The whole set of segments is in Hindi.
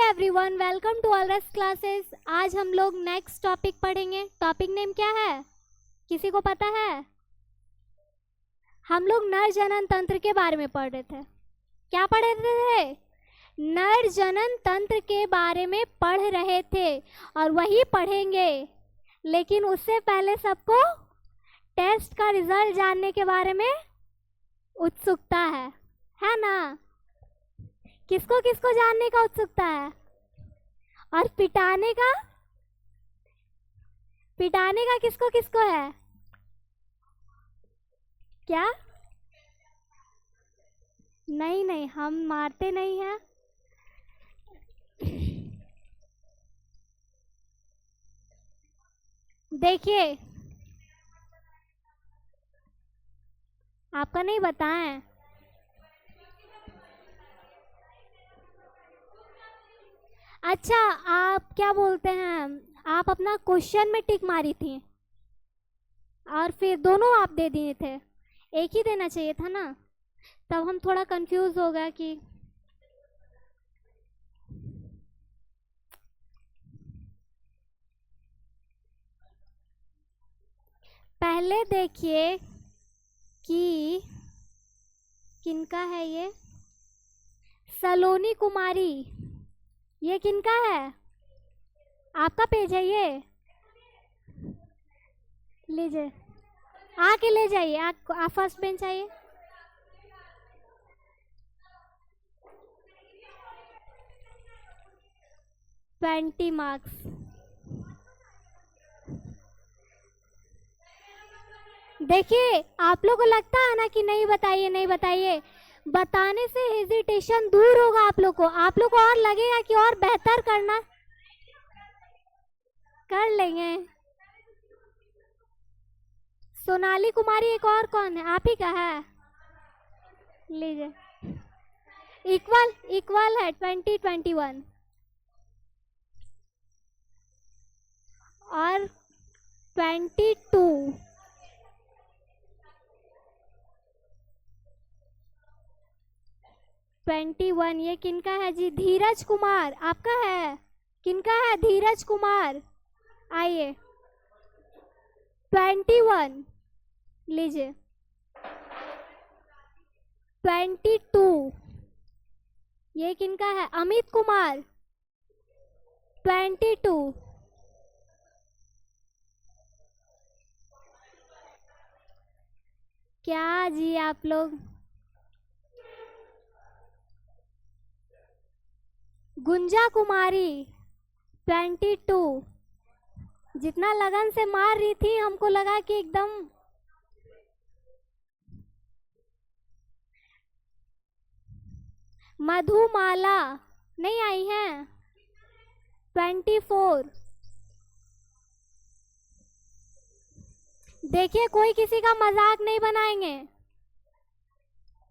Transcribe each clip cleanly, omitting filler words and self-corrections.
एवरीवन, वेलकम टू ऑलरेस क्लासेस। आज हम लोग नेक्स्ट टॉपिक पढ़ेंगे। टॉपिक नेम क्या है, किसी को पता है? हम लोग नर जनन तंत्र के बारे में पढ़ रहे थे। क्या पढ़ रहे थे? नर जनन तंत्र के बारे में पढ़ रहे थे और वही पढ़ेंगे। लेकिन उससे पहले सबको टेस्ट का रिजल्ट जानने के बारे में उत्सुकता है ना? किसको किसको जानने का उत्सुकता है? और पिटाने का किसको किसको है? क्या? नहीं, हम मारते नहीं हैं। देखिए, आपका नहीं बताएं। अच्छा, आप क्या बोलते हैं, आप अपना क्वेश्चन में टिक मारी थी और फिर दोनों आप दे दिए थे। एक ही देना चाहिए था ना, तब हम थोड़ा कंफ्यूज हो गया कि पहले देखिए कि किनका है ये। सलोनी कुमारी, ये किनका है? आपका पेज है ये। लीजिए, आके ले जाइए। आप फर्स्ट बेंच आइए। Twenty marks. देखिए, आप लोगों को लगता है ना कि नहीं बताइए नहीं बताइए, बताने से हेजिटेशन दूर होगा आप लोग को और लगेगा कि और बेहतर करना कर लेंगे। सोनाली कुमारी, एक और कौन है? आप ही का है। लीजिए, इक्वल है 2021 और 22। ये किनका है जी? धीरज कुमार, आपका है? किनका है? धीरज कुमार, आइए। 21 लीजिए। 22 ये किनका है? अमित कुमार, 22। क्या जी आप लोग? गुंजा कुमारी, 22। जितना लगन से मार रही थी, हमको लगा कि एकदम। मधुमाला नहीं आई है, 24। देखिए, कोई किसी का मजाक नहीं बनाएंगे,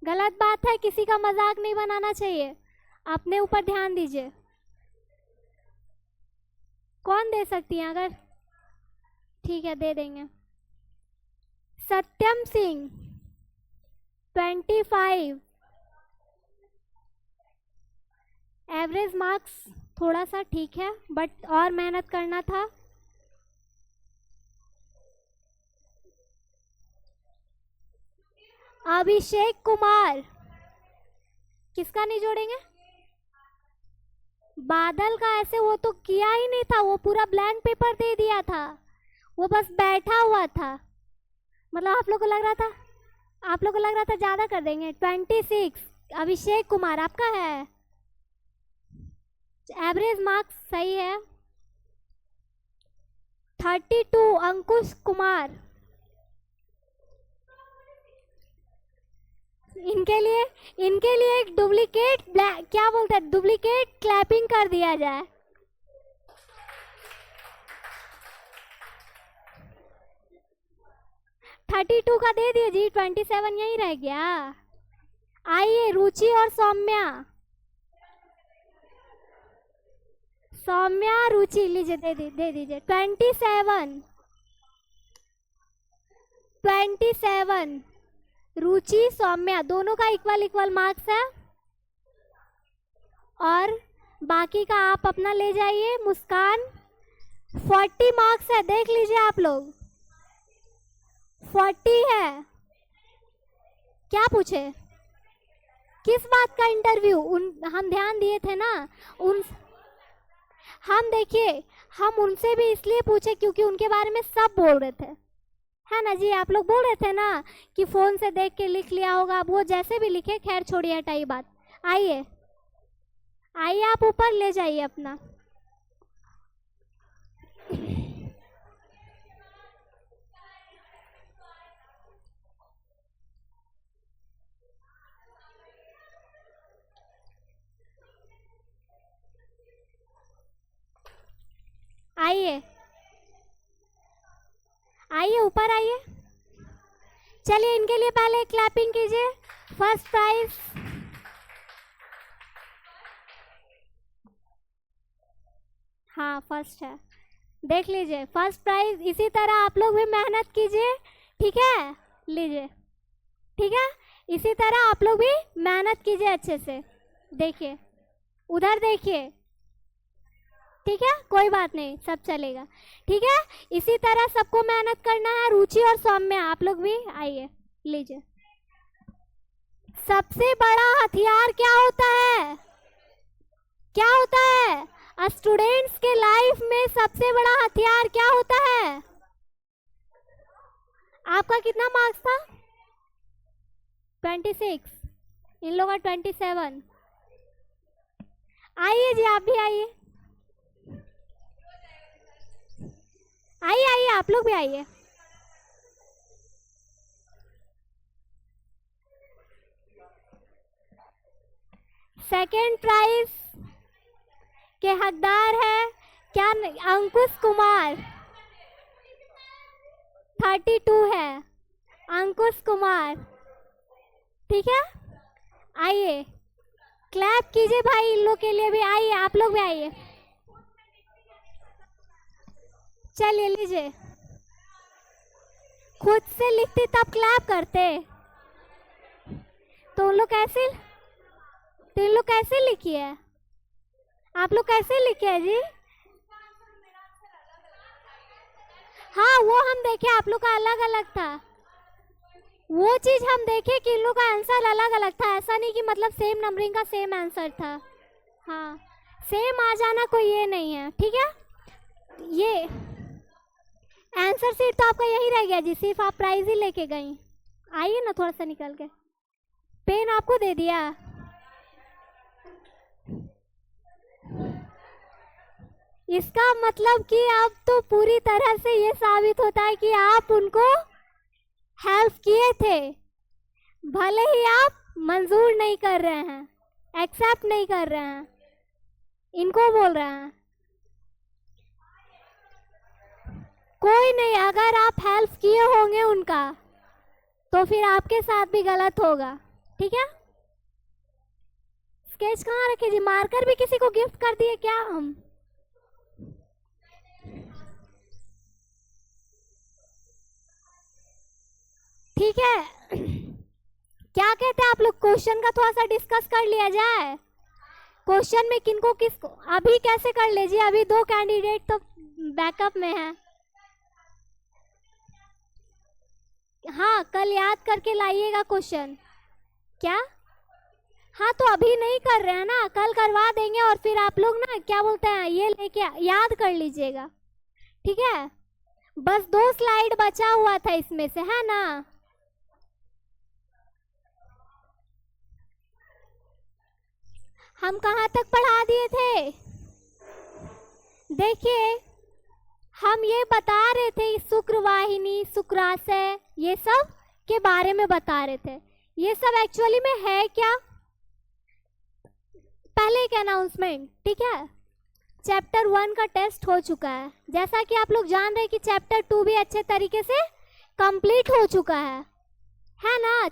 गलत बात है। किसी का मजाक नहीं बनाना चाहिए, अपने ऊपर ध्यान दीजिए। कौन दे सकती है? अगर ठीक है, दे देंगे। सत्यम सिंह, 25। एवरेज मार्क्स थोड़ा सा ठीक है, बट और मेहनत करना था। अभिषेक कुमार, किसका नहीं जोड़ेंगे? बादल का ऐसे वो तो किया ही नहीं था, वो पूरा ब्लैंक पेपर दे दिया था, वो बस बैठा हुआ था। मतलब आप लोग को लग रहा था ज्यादा कर देंगे। 26 अभिषेक कुमार आपका है। एवरेज मार्क्स सही है। 32 अंकुश कुमार, इनके लिए एक डुप्लीकेट क्या बोलते हैं, डुप्लीकेट क्लैपिंग कर दिया जाए। थर्टी टू का दे दिए जी, 27 यही रह गया। आइए, रुचि और सौम्या रुचि, लीजिए दे दीजिए। 27 रुचि सौम्या, दोनों का इक्वल मार्क्स है। और बाकी का आप अपना ले जाइए। मुस्कान 40 मार्क्स है, देख लीजिए आप लोग, 40 है। क्या पूछे, किस बात का इंटरव्यू? हम ध्यान दिए थे ना उन, हम देखिए हम उनसे भी इसलिए पूछे क्योंकि उनके बारे में सब बोल रहे थे, है ना जी। आप लोग बोल रहे थे ना कि फोन से देख के लिख लिया होगा, वो जैसे भी लिखे, खैर छोड़िए, हटाइए बात। आइए आइए, आप ऊपर ले जाइए अपना। आइए आइए, ऊपर आइए। चलिए इनके लिए पहले क्लैपिंग कीजिए। फर्स्ट प्राइज, हाँ फर्स्ट है, देख लीजिए फर्स्ट प्राइज। इसी तरह आप लोग भी मेहनत कीजिए, ठीक है, लीजिए, ठीक है। इसी तरह आप लोग भी मेहनत कीजिए अच्छे से। देखिए उधर देखिए, ठीक है, कोई बात नहीं, सब चलेगा, ठीक है। इसी तरह सबको मेहनत करना है। रुचि और सौम्य, आप लोग भी आइए, लीजिए। सबसे बड़ा हथियार क्या होता है? क्या होता है स्टूडेंट्स के लाइफ में? सबसे बड़ा हथियार क्या होता है? आपका कितना मार्क्स था? 26, इन लोगों का 27। आइए जी, आप भी आइए, आइए आइए, आप लोग भी आइए। सेकेंड प्राइज के हकदार है क्या? अंकुश कुमार, 32 है, अंकुश कुमार, ठीक है। आइए क्लैप कीजिए भाई, इन लोग के लिए भी। आइए आप लोग भी आइए, चलिए लीजिए। खुद से लिखती तब क्लैप करते, तो उन लोग कैसे, तो इन लोग कैसे लिखी है? आप लोग कैसे लिखे है जी? हाँ वो हम देखे, आप लोग का अलग अलग था, वो चीज हम देखे कि इन लोग का आंसर अलग अलग था। ऐसा नहीं कि मतलब सेम नंबरिंग का सेम आंसर था, हाँ सेम आ जाना कोई ये नहीं है, ठीक है। ये आंसर शीट तो आपका यही रह गया जी, सिर्फ आप प्राइज ही लेके गई। आइए ना थोड़ा सा निकल के, पेन आपको दे दिया। इसका मतलब कि अब तो पूरी तरह से ये साबित होता है कि आप उनको हेल्प किए थे, भले ही आप मंजूर नहीं कर रहे हैं, एक्सेप्ट नहीं कर रहे हैं, इनको बोल रहे हैं। कोई नहीं, अगर आप हेल्प किए होंगे उनका तो फिर आपके साथ भी गलत होगा, ठीक है। स्केच कहाँ रखे जी? मार्कर भी किसी को गिफ्ट कर दिए क्या हम? ठीक है, क्या कहते हैं आप लोग? क्वेश्चन का थोड़ा सा डिस्कस कर लिया जाए। क्वेश्चन में किनको किसको अभी कैसे कर ले जी? अभी 2 कैंडिडेट तो बैकअप में है। हाँ कल याद करके लाइएगा क्वेश्चन। क्या? हाँ तो अभी नहीं कर रहे हैं ना, कल करवा देंगे और फिर आप लोग ना क्या बोलते हैं ये लेके याद कर लीजिएगा, ठीक है। बस 2 स्लाइड बचा हुआ था इसमें से, है ना। हम कहाँ तक पढ़ा दिए थे? देखिए हम ये बता रहे थे शुक्रवाहिनी, शुक्राशय, ये सब के बारे में बता रहे थे। ये सब एक्चुअली में है क्या? पहले एक अनाउंसमेंट, ठीक है। चैप्टर 1 का टेस्ट हो चुका है, जैसा कि आप लोग जान रहे हैं कि चैप्टर 2 भी अच्छे तरीके से कंप्लीट हो चुका है ना।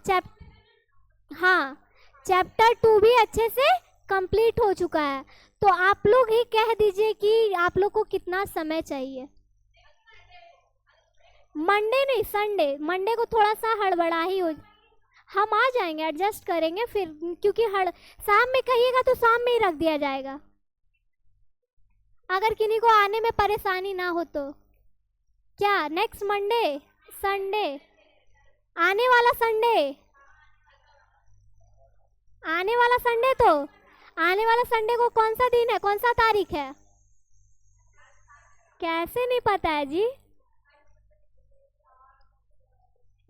हाँ चैप्टर 2 भी अच्छे से कंप्लीट हो चुका है। तो आप लोग ही कह दीजिए कि आप लोग को कितना समय चाहिए। मंडे नहीं, संडे। मंडे को थोड़ा सा हड़बड़ा ही हो, हम आ जाएंगे, एडजस्ट करेंगे फिर, क्योंकि शाम में कहिएगा तो शाम में ही रख दिया जाएगा, अगर किन्हीं को आने में परेशानी ना हो तो क्या नेक्स्ट मंडे, संडे, आने वाला संडे, आने वाला संडे, तो आने वाला संडे को कौन सा दिन है, कौन सा तारीख है? कैसे नहीं पता है जी?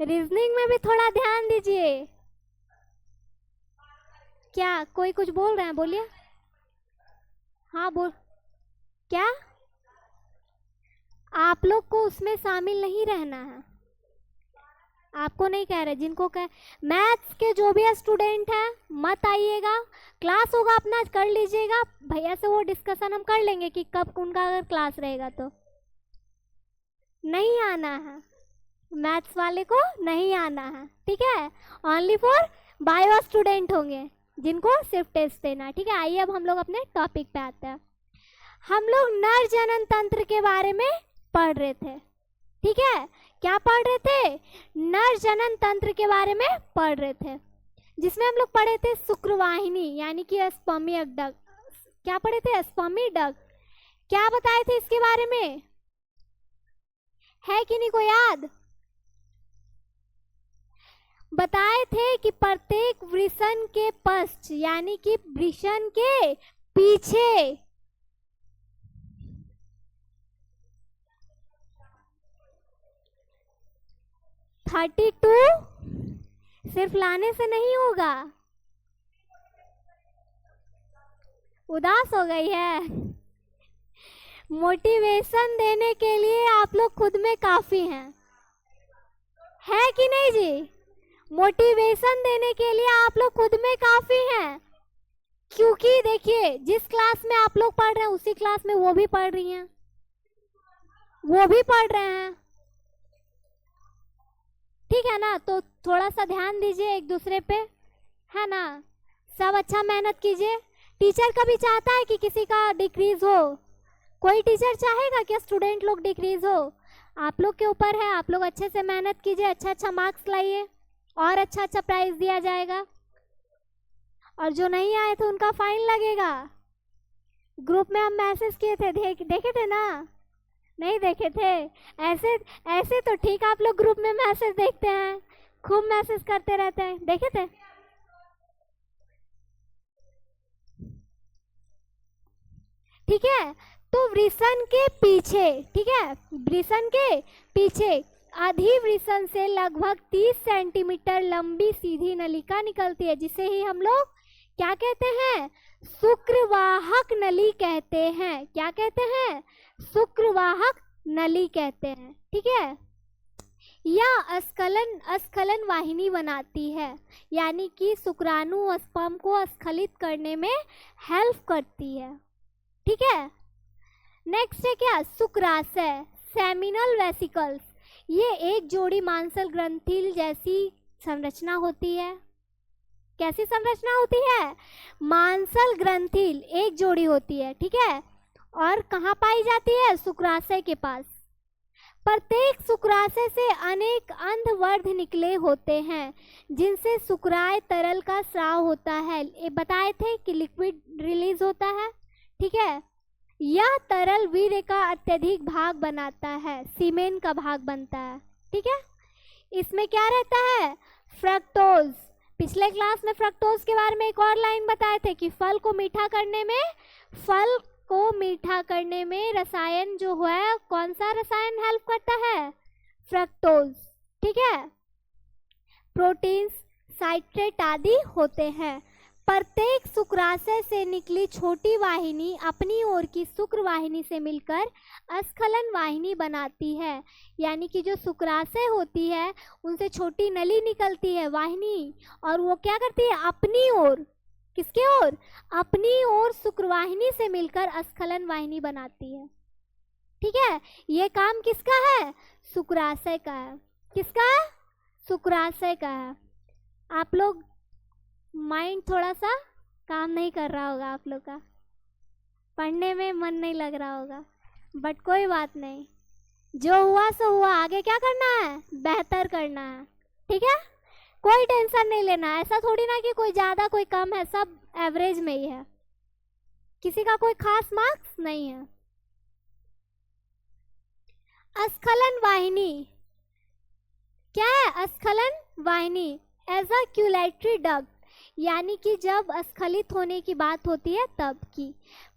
रीजनिंग में भी थोड़ा ध्यान दीजिए। क्या कोई कुछ बोल रहे हैं? बोलिए। हाँ बोल। क्या आप लोग को उसमें शामिल नहीं रहना है? आपको नहीं कह रहे, जिनको कह, मैथ्स के जो भी स्टूडेंट हैं मत आइएगा। क्लास होगा अपना कर लीजिएगा, भैया से वो डिस्कशन हम कर लेंगे कि कब उनका अगर क्लास रहेगा तो। नहीं आना है, मैथ्स वाले को नहीं आना है, ठीक है? ओनली फॉर बायो स्टूडेंट होंगे जिनको सिर्फ टेस्ट देना है, ठीक है? आइए अब हम लोग अपने टॉपिक पे आते हैं। हम लोग नर जनन तंत्र के बारे में पढ़ रहे थे, ठीक है? क्या पढ़ रहे थे? नर जनन तंत्र के बारे में पढ़ रहे थे, जिसमें हम लोग पढ़े थे शुक्रवाहिनी यानी कि स्पर्मी डक्ट। क्या पढ़े थे? स्पर्मी डक्ट। क्या बताए थे इसके बारे में? है कि नहीं को याद? बताए थे कि प्रत्येक वृषण के पश्च यानी कि वृषण के पीछे 32 सिर्फ लाने से नहीं होगा। उदास हो गई है? मोटिवेशन देने के लिए आप लोग खुद में काफी हैं, है कि नहीं जी? मोटिवेशन देने के लिए आप लोग खुद में काफी हैं, क्योंकि देखिए जिस क्लास में आप लोग पढ़ रहे हैं उसी क्लास में वो भी पढ़ रही हैं, वो भी पढ़ रहे हैं, ठीक है ना? तो थोड़ा सा ध्यान दीजिए एक दूसरे पे, है ना? सब अच्छा मेहनत कीजिए। टीचर कभी चाहता है कि किसी का डिक्रीज हो? कोई टीचर चाहेगा कि स्टूडेंट लोग डिक्रीज हो? आप लोग के ऊपर है, आप लोग अच्छे से मेहनत कीजिए, अच्छा अच्छा मार्क्स लाइए और अच्छा अच्छा प्राइज दिया जाएगा। और जो नहीं आए तो उनका फाइन लगेगा। ग्रुप में हम मैसेज किए थे, देखे थे ना? नहीं देखे थे? ऐसे ऐसे तो ठीक, आप लोग ग्रुप में मैसेज देखते हैं, खूब मैसेज करते रहते हैं, देखे थे? ठीक है, तो वृषण के पीछे, ठीक है, वृषण के पीछे अधिवृषण से लगभग 30 सेंटीमीटर लंबी सीधी नलिका निकलती है, जिसे ही हम लोग क्या कहते हैं? शुक्रवाहक नली कहते हैं। क्या कहते हैं? शुक्रवाहक नली कहते हैं, ठीक है? यह अस्खलन वाहिनी बनाती है, यानी कि शुक्राणु स्पर्म को स्खलित करने में हेल्प करती है, ठीक है? नेक्स्ट है क्या? शुक्राशय, सेमिनल वेसिकल्स। ये एक जोड़ी मांसल ग्रंथि जैसी संरचना होती है। कैसी संरचना होती है? मांसल ग्रंथि एक जोड़ी होती है, ठीक है? और कहाँ पाई जाती है? शुक्राशय के पास। प्रत्येक शुक्राशय से अनेक अंधवर्ध निकले होते हैं, जिनसे शुक्राय तरल का स्राव होता है। ये बताए थे कि लिक्विड रिलीज होता है, ठीक है? यह तरल वीर्य का अत्यधिक भाग बनाता है, सीमेन का भाग बनता है, ठीक है? इसमें क्या रहता है? फ्रक्टोज। पिछले क्लास में फ्रक्टोज के बारे में एक और लाइन बताए थे कि फल को मीठा करने में रसायन जो है, कौन सा रसायन हेल्प करता है? फ्रक्टोज, ठीक है? प्रोटीन्स, साइट्रेट आदि होते हैं। प्रत्येक शुक्राशय से निकली छोटी वाहिनी अपनी ओर की शुक्र वाहिनी से मिलकर अस्खलन वाहिनी बनाती है, यानी कि जो शुक्राशय होती है उनसे छोटी नली निकलती है, वाहिनी, और वो क्या करती है? अपनी ओर, किसके ओर? अपनी ओर शुक्रवाहिनी से मिलकर अस्खलन वाहिनी बनाती है, ठीक है? ये काम किसका है? शुक्राशय का है। किसका है? शुक्राशय का है। आप लोग माइंड थोड़ा सा काम नहीं कर रहा होगा, आप लोग का पढ़ने में मन नहीं लग रहा होगा, बट कोई बात नहीं, जो हुआ सो हुआ। आगे क्या करना है? बेहतर करना है, ठीक है? कोई टेंशन नहीं लेना। ऐसा थोड़ी ना कि कोई ज़्यादा कोई कम है, सब एवरेज में ही है, किसी का कोई खास मार्क्स नहीं है, अस्खलन वाहिनी क्या है? अस्खलन वाहिनी एज अ क्यूलेटरी डक्ट, यानी कि जब अस्खलित होने की बात होती है तब की।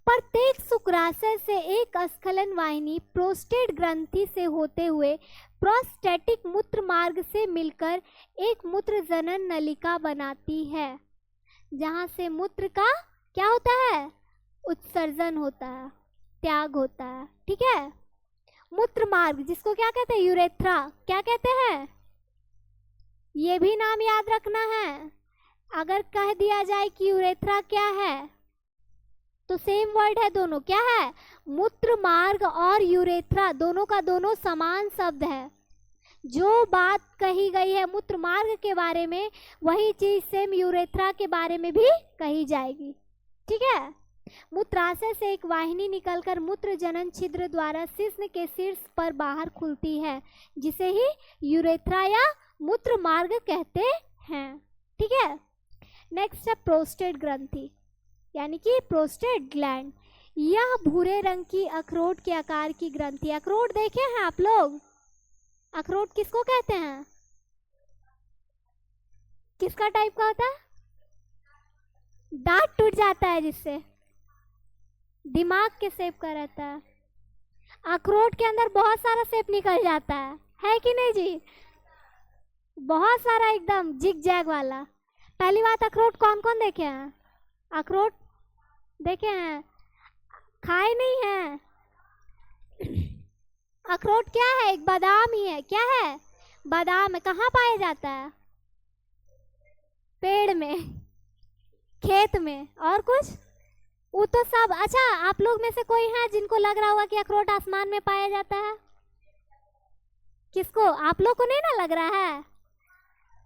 प्रत्येक शुक्राशय से एक अस्खलन वाहिनी प्रोस्टेट ग्रंथि से होते हुए प्रोस्टेटिक मूत्र मार्ग से मिलकर एक मूत्र जनन नलिका बनाती है, जहां से मूत्र का क्या होता है? उत्सर्जन होता है, त्याग होता है। ठीक है, मूत्र मार्ग जिसको क्या कहते हैं? यूरेथ्रा। क्या कहते हैं? ये भी नाम याद रखना है। अगर कह दिया जाए कि यूरेथ्रा क्या है तो सेम वर्ड है दोनों। क्या है? मूत्र मार्ग और यूरेथ्रा दोनों का दोनों समान शब्द है। जो बात कही गई है मूत्र मार्ग के बारे में वही चीज सेम यूरेथ्रा के बारे में भी कही जाएगी। ठीक है, मूत्राशय से एक वाहिनी निकलकर मूत्र जनन छिद्र द्वारा शिश्न के शीर्ष पर बाहर खुलती है, जिसे ही यूरेथ्रा या मूत्र मार्ग कहते हैं। ठीक है, नेक्स्ट है प्रोस्टेट ग्रंथि, यानी कि प्रोस्टेट ग्लैंड। यह भूरे रंग की अखरोट के आकार की ग्रंथि। अखरोट देखे हैं आप लोग? अखरोट किसको कहते हैं? किसका टाइप का होता है? दांत टूट जाता है जिससे, दिमाग के शेप का रहता है। अखरोट के अंदर बहुत सारा शेप निकल जाता है कि नहीं जी? बहुत सारा एकदम जिग जैग वाला। पहली बात, अखरोट कौन कौन देखे हैं? अखरोट देखे हैं, खाए नहीं हैं? अखरोट क्या है? एक बादाम ही है। क्या है? बादाम है। कहाँ पाया जाता है? पेड़ में, खेत में, और कुछ? वो तो सब। अच्छा, आप लोग में से कोई है जिनको लग रहा होगा कि अखरोट आसमान में पाया जाता है? किसको? आप लोग को नहीं ना लग रहा है?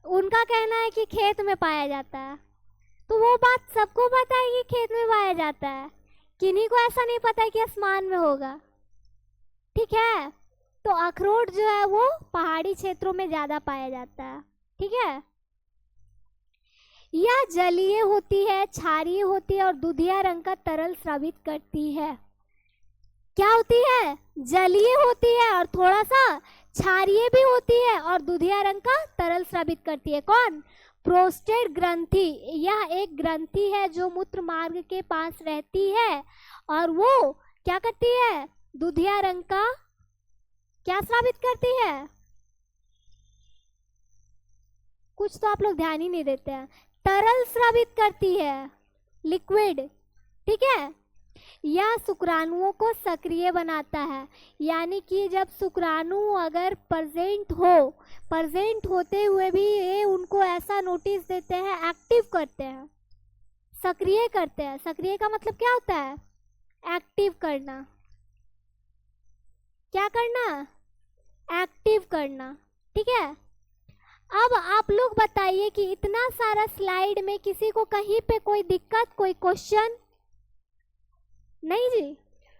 उनका कहना है कि खेत में पाया जाता है। तो वो बात सबको पता है कि खेत में पाया जाता है, किन्हीं को ऐसा नहीं पता है कि आसमान में होगा। ठीक है, तो अखरोट जो है वो पहाड़ी क्षेत्रों में ज्यादा पाया जाता है। ठीक है, यह जलीय होती है, क्षारीय होती है और दूधिया रंग का तरल स्रावित करती है। क्या होती है? जलीय होती है और थोड़ा सा क्षारीय भी होती है और दूधिया रंग का तरल स्रावित करती है। कौन? प्रोस्टेट ग्रंथि। यह एक ग्रंथि है जो मूत्र मार्ग के पास रहती है और वो क्या करती है? दूधिया रंग का क्या स्रावित करती है? कुछ तो आप लोग ध्यान ही नहीं देते हैं। तरल स्रावित करती है, लिक्विड। ठीक है, यह शुक्राणुओं को सक्रिय बनाता है, यानी कि जब शुक्राणु अगर प्रेजेंट होते हुए भी ये उनको ऐसा नोटिस देते हैं, एक्टिव करते हैं, सक्रिय करते हैं। सक्रिय का मतलब क्या होता है? एक्टिव करना। क्या करना? एक्टिव करना। ठीक है, अब आप लोग बताइए कि इतना सारा स्लाइड में किसी को कहीं पे कोई दिक्कत, कोई क्वेश्चन? नहीं जी,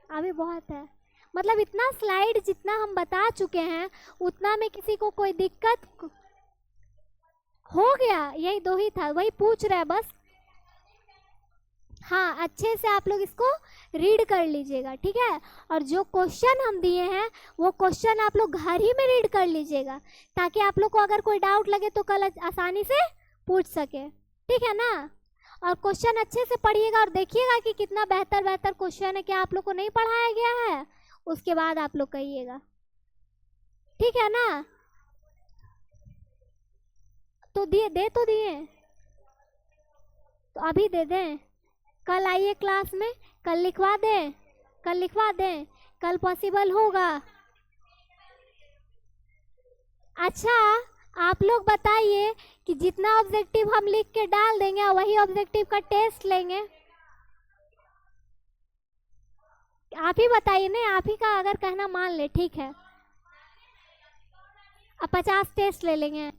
अभी बहुत है। मतलब इतना स्लाइड जितना हम बता चुके हैं उतना में किसी को कोई दिक्कत हो गया? यही दो ही था, वही पूछ रहे हैं बस। हाँ, अच्छे से आप लोग इसको रीड कर लीजिएगा। ठीक है, और जो क्वेश्चन हम दिए हैं वो क्वेश्चन आप लोग घर ही में रीड कर लीजिएगा, ताकि आप लोग को अगर कोई डाउट लगे तो कल आसानी से पूछ सके। ठीक है ना? और क्वेश्चन अच्छे से पढ़िएगा और देखिएगा कि कितना बेहतर बेहतर क्वेश्चन है। क्या आप लोग को नहीं पढ़ाया गया है? उसके बाद आप लोग कहिएगा। ठीक है ना? तो दिए तो अभी दे दें? कल आइए क्लास में, कल लिखवा दें? कल पॉसिबल होगा? अच्छा, आप लोग बताइए कि जितना ऑब्जेक्टिव हम लिख के डाल देंगे वही ऑब्जेक्टिव का टेस्ट लेंगे। आप ही बताइए। नहीं, आप ही का अगर कहना मान ले, ठीक है, अब 50 टेस्ट ले लेंगे।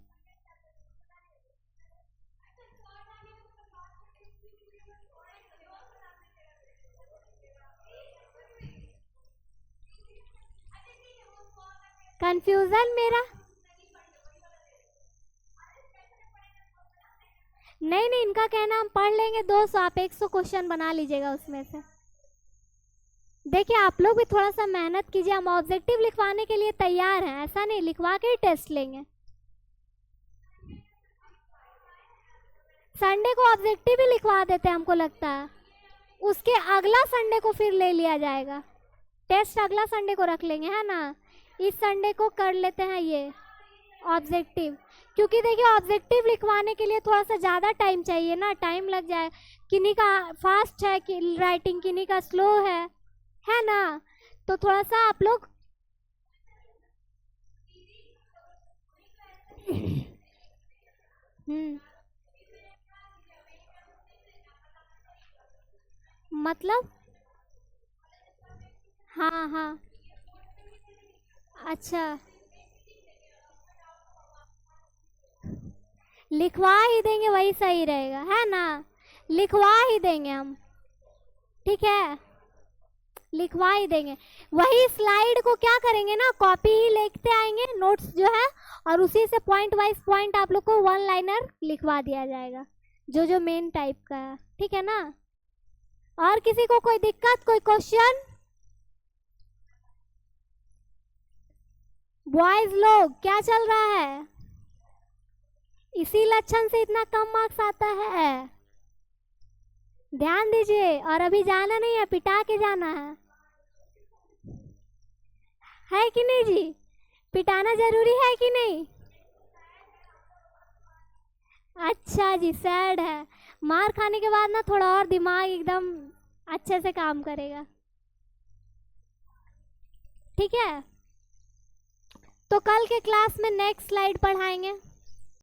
कंफ्यूजन मेरा नहीं, इनका कहना हम पढ़ लेंगे 200, आप 100 क्वेश्चन बना लीजिएगा उसमें से। देखिए आप लोग भी थोड़ा सा मेहनत कीजिए, हम ऑब्जेक्टिव लिखवाने के लिए तैयार हैं, ऐसा नहीं लिखवा के ही टेस्ट लेंगे। संडे को ऑब्जेक्टिव ही लिखवा देते हैं हमको लगता है, उसके अगला संडे को फिर ले लिया जाएगा, टेस्ट अगला संडे को रख लेंगे, है ना। इस संडे को कर लेते हैं ये ऑब्जेक्टिव, क्योंकि देखिए ऑब्जेक्टिव लिखवाने के लिए थोड़ा सा ज़्यादा टाइम चाहिए ना, टाइम लग जाए, किन्हीं का फास्ट है कि राइटिंग, किन्हीं का स्लो है ना। तो थोड़ा सा आप लोग हम्म, मतलब हाँ हाँ, अच्छा लिखवा ही देंगे, वही सही रहेगा, है ना, लिखवा ही देंगे हम, ठीक है, लिखवा ही देंगे। वही स्लाइड को क्या करेंगे ना, कॉपी ही लिखते आएंगे नोट्स जो है, और उसी से पॉइंट वाइज पॉइंट आप लोग को वन लाइनर लिखवा दिया जाएगा, जो जो मेन टाइप का है, ठीक है ना। और किसी को कोई दिक्कत, कोई क्वेश्चन? बॉयज लोग क्या चल रहा है, इसी लक्षण से इतना कम मार्क्स आता है, ध्यान दीजिए। और अभी जाना नहीं है, पिटा के जाना है कि नहीं जी, पिटाना जरूरी है कि नहीं? अच्छा जी, सैड है, मार खाने के बाद ना थोड़ा और दिमाग एकदम अच्छे से काम करेगा, ठीक है। तो कल के क्लास में नेक्स्ट स्लाइड पढ़ाएंगे।